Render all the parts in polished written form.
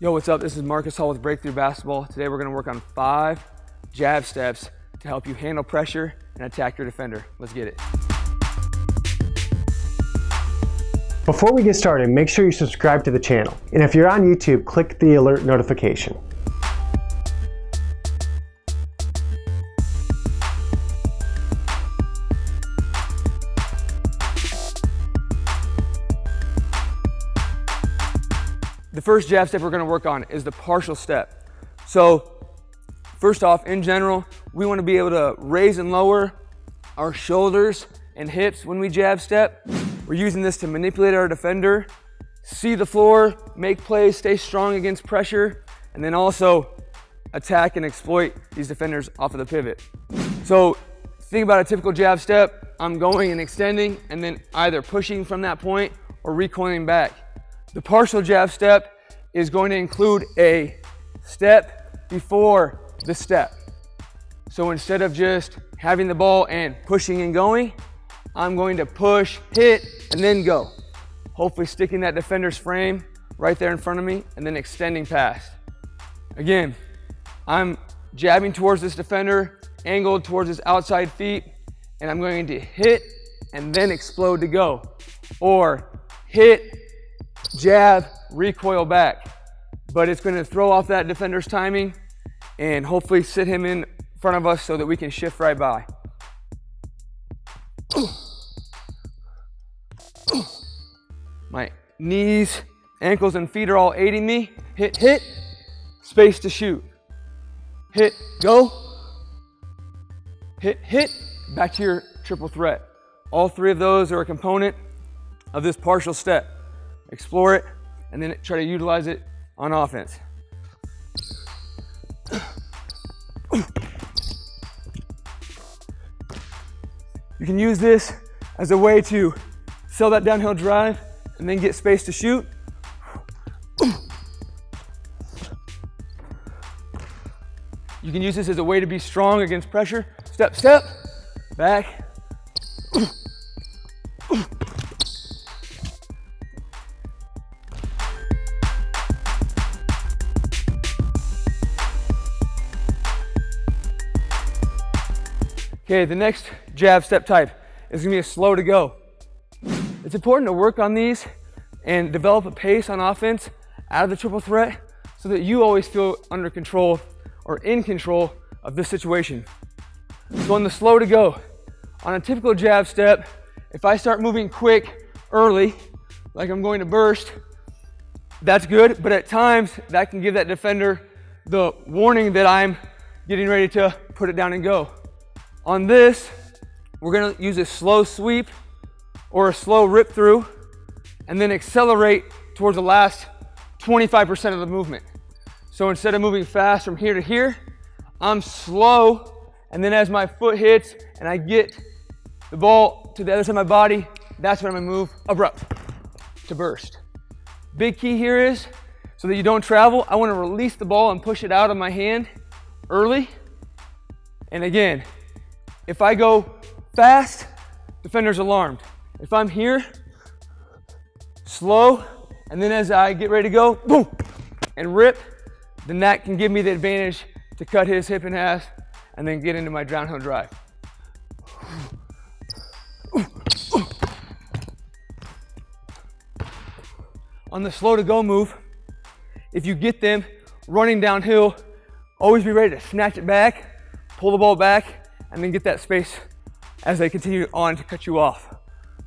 Yo, what's up? This is Marcus Hall with Breakthrough Basketball. Today we're going to work on 5 jab steps to help you handle pressure and attack your defender. Let's get it. Before we get started, make sure you subscribe to the channel. And if you're on YouTube, click the alert notification. The first jab step we're going to work on is the partial step. So first off, in general, we want to be able to raise and lower our shoulders and hips when we jab step. We're using this to manipulate our defender, see the floor, make plays, stay strong against pressure, and then also attack and exploit these defenders off of the pivot. So think about a typical jab step. I'm going and extending and then either pushing from that point or recoiling back. The partial jab step is going to include a step before the step. So instead of just having the ball and pushing and going, I'm going to push, hit, and then go. Hopefully sticking that defender's frame right there in front of me and then extending past. Again, I'm jabbing towards this defender, angled towards his outside feet, and I'm going to hit and then explode to go. Or hit, jab, recoil back. But it's going to throw off that defender's timing and hopefully sit him in front of us so that we can shift right by. My knees, ankles, and feet are all aiding me. Hit, hit, space to shoot. Hit, go. Hit, hit, back to your triple threat. All 3 of those are a component of this partial step. Explore it, and then try to utilize it on offense. You can use this as a way to sell that downhill drive and then get space to shoot. You can use this as a way to be strong against pressure. Step, step, back. Okay, the next jab step type is gonna be a slow to go. It's important to work on these and develop a pace on offense out of the triple threat so that you always feel under control or in control of this situation. So on the slow to go, on a typical jab step, if I start moving quick early, like I'm going to burst, that's good, but at times that can give that defender the warning that I'm getting ready to put it down and go. On this, we're going to use a slow sweep or a slow rip through and then accelerate towards the last 25% of the movement. So instead of moving fast from here to here, I'm slow, and then as my foot hits and I get the ball to the other side of my body, that's when I'm going to move abrupt to burst. Big key here is, so that you don't travel, I want to release the ball and push it out of my hand early. And again, if I go fast, defender's alarmed. If I'm here, slow, and then as I get ready to go, boom, and rip, then that can give me the advantage to cut his hip in half and then get into my downhill drive. On the slow to go move, if you get them running downhill, always be ready to snatch it back, pull the ball back, and then get that space as they continue on to cut you off.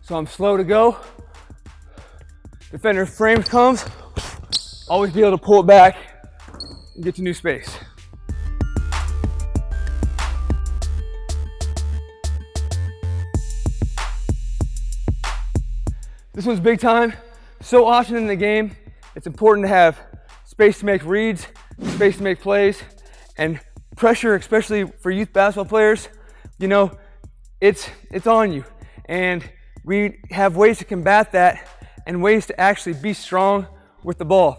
So I'm slow to go. Defender frame comes, always be able to pull it back and get to new space. This one's big time. So often in the game, it's important to have space to make reads, space to make plays, and pressure, especially for youth basketball players, you know, it's on you. And we have ways to combat that and ways to actually be strong with the ball.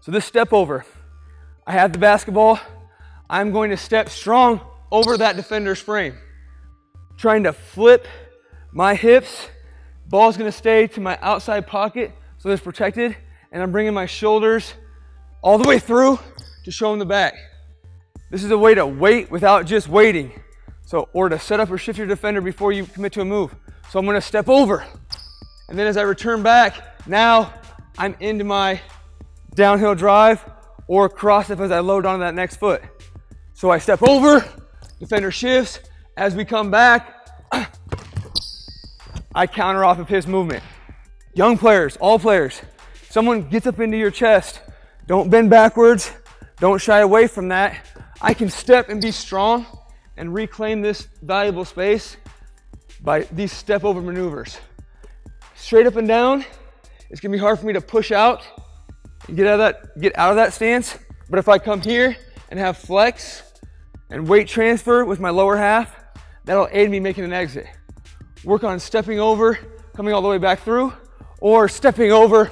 So this step over, I have the basketball, I'm going to step strong over that defender's frame, trying to flip my hips. Ball's gonna stay to my outside pocket so it's protected, and I'm bringing my shoulders all the way through to show them the back. This is a way to wait without just waiting. So, or to set up or shift your defender before you commit to a move. So I'm gonna step over. And then as I return back, now I'm into my downhill drive or cross step as I load onto that next foot. So I step over, defender shifts. As we come back, I counter off of his movement. Young players, all players, someone gets up into your chest, don't bend backwards, don't shy away from that. I can step and be strong and reclaim this valuable space by these step over maneuvers. Straight up and down, it's gonna be hard for me to push out and get out of that stance. But if I come here and have flex and weight transfer with my lower half, that'll aid me making an exit. Work on stepping over, coming all the way back through, or stepping over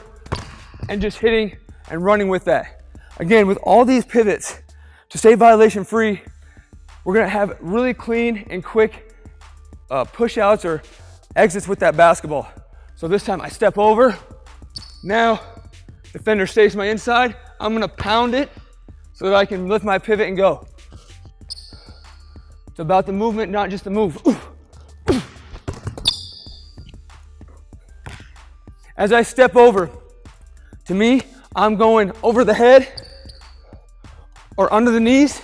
and just hitting and running with that. Again, with all these pivots, to stay violation free, we're gonna have really clean and quick push outs or exits with that basketball. So this time I step over. Now, defender stays to my inside. I'm gonna pound it so that I can lift my pivot and go. It's about the movement, not just the move. As I step over, to me, I'm going over the head or under the knees,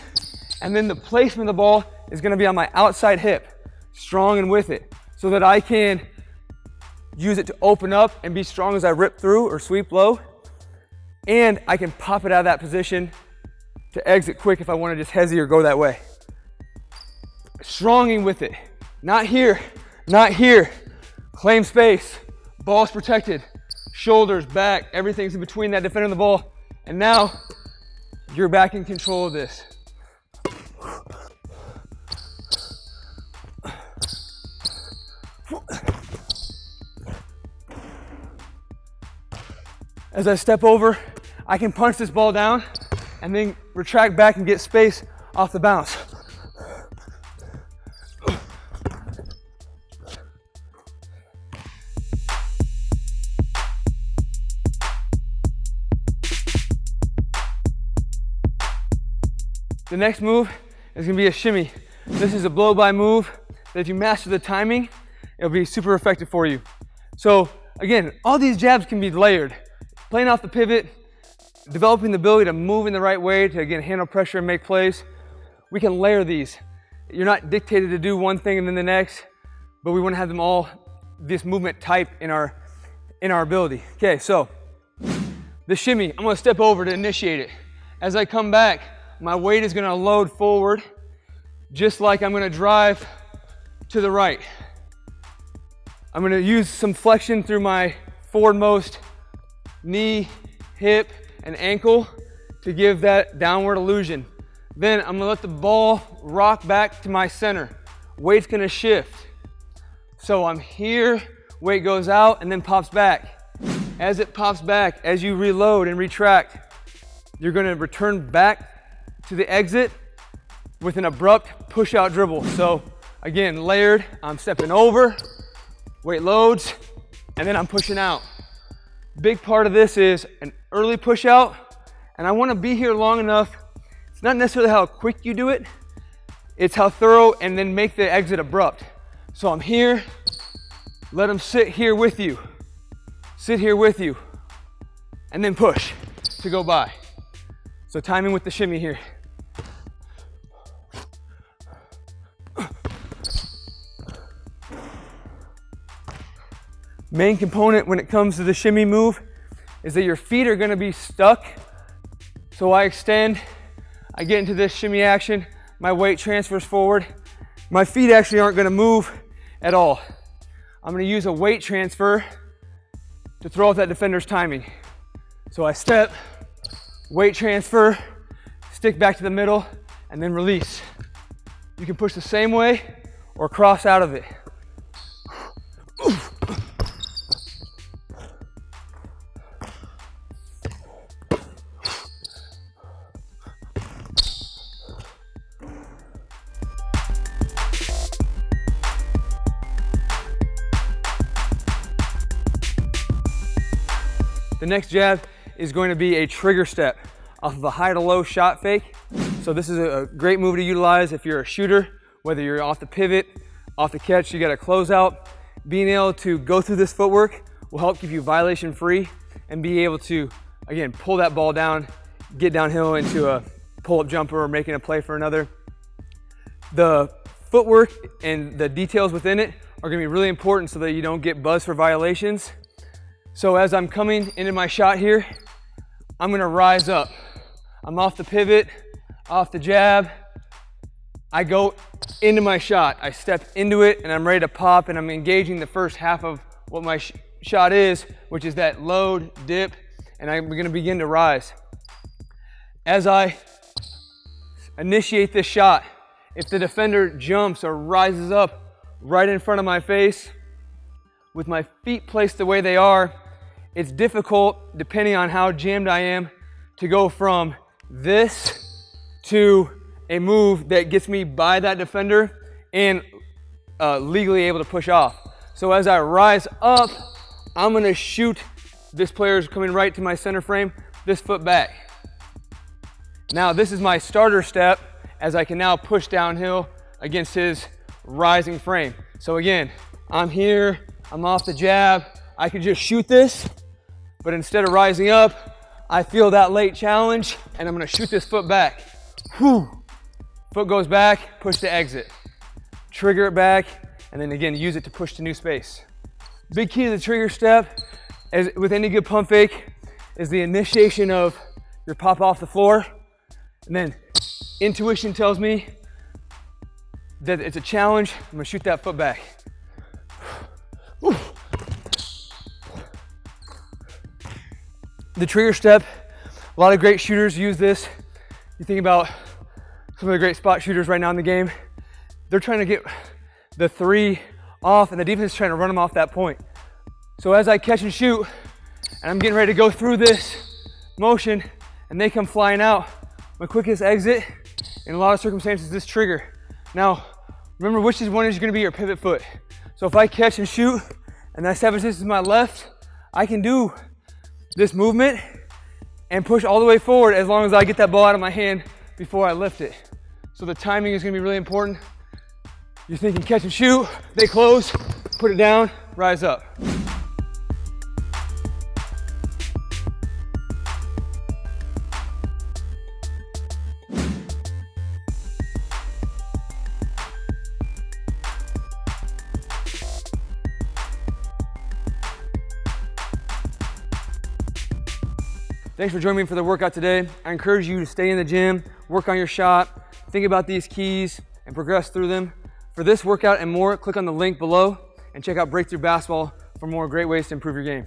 and then the placement of the ball is gonna be on my outside hip, strong and with it, so that I can use it to open up and be strong as I rip through or sweep low, and I can pop it out of that position to exit quick if I wanna just hezzy or go that way. Stronging with it, not here, not here. Claim space, ball's protected, shoulders, back, everything's in between that defender and the ball, and now you're back in control of this. As I step over, I can punch this ball down and then retract back and get space off the bounce. The next move is gonna be a shimmy. This is a blow-by move that if you master the timing, it'll be super effective for you. So again, all these jabs can be layered. Playing off the pivot, developing the ability to move in the right way to, again, handle pressure and make plays. We can layer these. You're not dictated to do one thing and then the next, but we want to have them all, this movement type in our ability. Okay, so the shimmy, I'm gonna step over to initiate it. As I come back, my weight is gonna load forward, just like I'm gonna drive to the right. I'm gonna use some flexion through my forwardmost knee, hip, and ankle to give that downward illusion. Then I'm gonna let the ball rock back to my center. Weight's gonna shift. So I'm here, weight goes out and then pops back. As it pops back, as you reload and retract, you're gonna return back to the exit with an abrupt push out dribble. So again, layered, I'm stepping over, weight loads, and then I'm pushing out. Big part of this is an early push out, and I want to be here long enough. It's not necessarily how quick you do it, it's how thorough, and then make the exit abrupt. So I'm here, let them sit here with you, and then push to go by. So timing with the shimmy here. Main component when it comes to the shimmy move is that your feet are gonna be stuck. So I extend, I get into this shimmy action, my weight transfers forward. My feet actually aren't gonna move at all. I'm gonna use a weight transfer to throw off that defender's timing. So I step, weight transfer, stick back to the middle, and then release. You can push the same way or cross out of it. The next jab is going to be a trigger step. off of a high to low shot fake. So this is a great move to utilize if you're a shooter, whether you're off the pivot, off the catch, you got a closeout. Being able to go through this footwork will help keep you violation free and be able to, again, pull that ball down, get downhill into a pull-up jumper or making a play for another. The footwork and the details within it are gonna be really important so that you don't get buzzed for violations. So as I'm coming into my shot here, I'm gonna rise up. I'm off the pivot, off the jab. I go into my shot. I step into it and I'm ready to pop, and I'm engaging the first half of what my shot is, which is that load, dip, and I'm gonna begin to rise. As I initiate this shot, if the defender jumps or rises up right in front of my face, with my feet placed the way they are, it's difficult, depending on how jammed I am, to go from this to a move that gets me by that defender and legally able to push off. So as I rise up, I'm gonna shoot this player's coming right to my center frame, this foot back. Now this is my starter step, as I can now push downhill against his rising frame. So again, I'm here, I'm off the jab, I could just shoot this, but instead of rising up, I feel that late challenge and I'm gonna shoot this foot back. Whew. Foot goes back, push to exit. Trigger it back, and then again, use it to push to new space. Big key to the trigger step, as with any good pump fake, is the initiation of your pop off the floor. And then intuition tells me that it's a challenge. I'm gonna shoot that foot back. The trigger step, a lot of great shooters use this. You think about some of the great spot shooters right now in the game. They're trying to get the three off and the defense is trying to run them off that point. So as I catch and shoot, and I'm getting ready to go through this motion and they come flying out, my quickest exit, in a lot of circumstances, is this trigger. Now, remember which one is gonna be your pivot foot. So if I catch and shoot and that 7 6 is my left, I can do this movement and push all the way forward as long as I get that ball out of my hand before I lift it. So the timing is gonna be really important. You're thinking catch and shoot, they close, put it down, rise up. Thanks for joining me for the workout today. I encourage you to stay in the gym, work on your shot, think about these keys, and progress through them. For this workout and more, click on the link below and check out Breakthrough Basketball for more great ways to improve your game.